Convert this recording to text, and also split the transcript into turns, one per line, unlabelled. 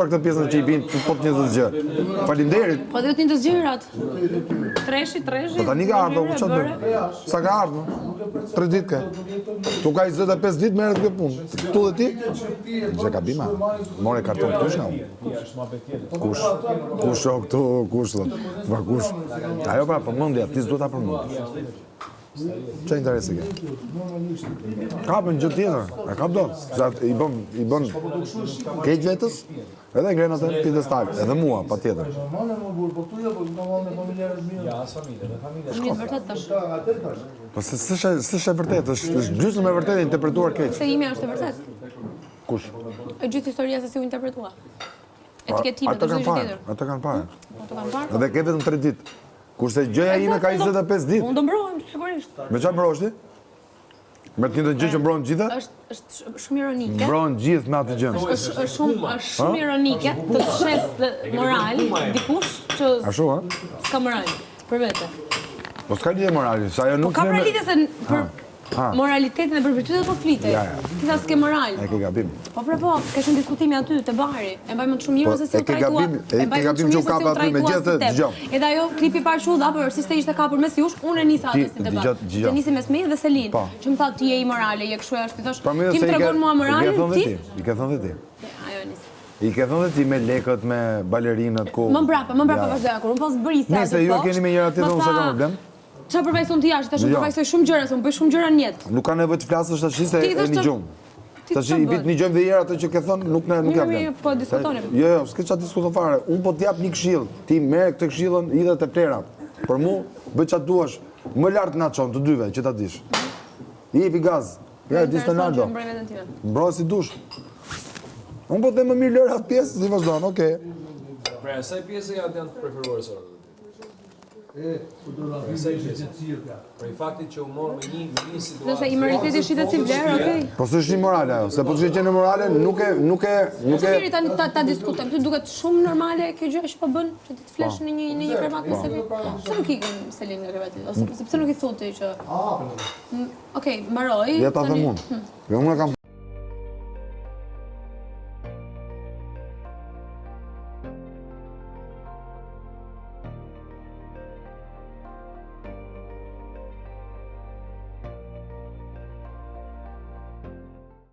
interpretuar këtë pjesën që i bin po të një zgjë. Faleminderit.
Po do të një zgjerat. Treshi.
Po tani ka ardhur, çfarë bëj? Sa ka ardhur? 3 ditë ka. Tu ka 25 ditë merret këtë punë. Tu dhe ti? Gjë ka bima. More karton kush nga unë? Kush o këtu, kush thot? Va kush? Ajo pra përmendja, ti s'duhet ta përmendësh. Çfarë interesi ke? Kapën gjë tjetër, e kap dot. I bën keq vetës, edhe ngren atë pjedestal, edhe mua patjetër.
Një vërtet tash.
Po s'është e vërtetë, është gjysmë e vërtetë interpretuar keq.
Se imja është e vërtet.
Kush?
E gjithë historia se si u interpretua. Etiketime të çdo gjë tjetër.
Ata kanë parë.
Ato kanë parë.
Edhe ke vetëm 3 ditë. Kurse gjëja ime ka 25 ditë.
Unë do mbrohem sigurisht.
Me çfarë mbrohesh ti? Me të njëjtën gjë që mbrohen gjitha?
Është shumë ironike.
Mbrohen gjithë me atë gjë.
Është shumë ironike të shes moral dikush që
Ashtu, ha?
s'ka moral për vete.
Po s'ka lidhje morali, sa ajo nuk
Ka pra lidhje se për moralitetin dhe për virtytet po flite. Ti tha s'ke moral.
E ke gabim.
Po ka shumë diskutimi aty te bari. E mbaj më shumë mirë se si u trajtua.
E ke gabim që u kap aty megjithëse dëgjoj.
Edhe ajo klipi i parë dha, por si ishte kapur mes jush, unë e nisa atë si debat. Të nisi mes me dhe Selin, që më tha ti je i morale, je kështu ashtu, thosh. Ti më tregon mua moralin ti?
I ke thënë ti.
Ajo nisi.
I ke thënë ti me lekët, me balerinat ku.
Më mbrapa vazhdoja kur unë pas bërisja.
Nëse ju e keni me njëra tjetrën, s'ka problem.
Çfarë përvajson ti jashtë? Tash përvajsoj shumë gjëra, se unë bëj shumë gjëra në jetë.
Nuk ka nevojë të flasësh tash se e një gjumë. Tash i bit një gjumë dhe herë atë që ke thënë nuk jap.
Po diskutonim.
Jo, s'ke çfarë diskuton fare. Unë po t'jap një këshill. Ti merr këtë këshillën idhe te plerat. Për mua, bëj çfarë duash. Më lart na çon të dyve, që ta dish. I jepi gaz. Ja, Distonardo. Mbro si dush. Unë po them më mirë lëra atë pjesë, si vazhdon, okay.
Pra, sa pjesë janë të preferuar sot? Për i faktit që u morë me një situatë...
Nëse i moraliteti shitet si vlerë, okej.
Po s'është një morale ajo, se po të qenë morale, nuk e...
Mirë tani ta diskutojmë, ty duket shumë normale kjo gjë që po bën, që ti të flesh në një krevat me Selin. Pse nuk ikën Selin nga krevati? Ose pse nuk i thotë që... Okej, mbaroj.
Ja ta them unë. Jo, unë kam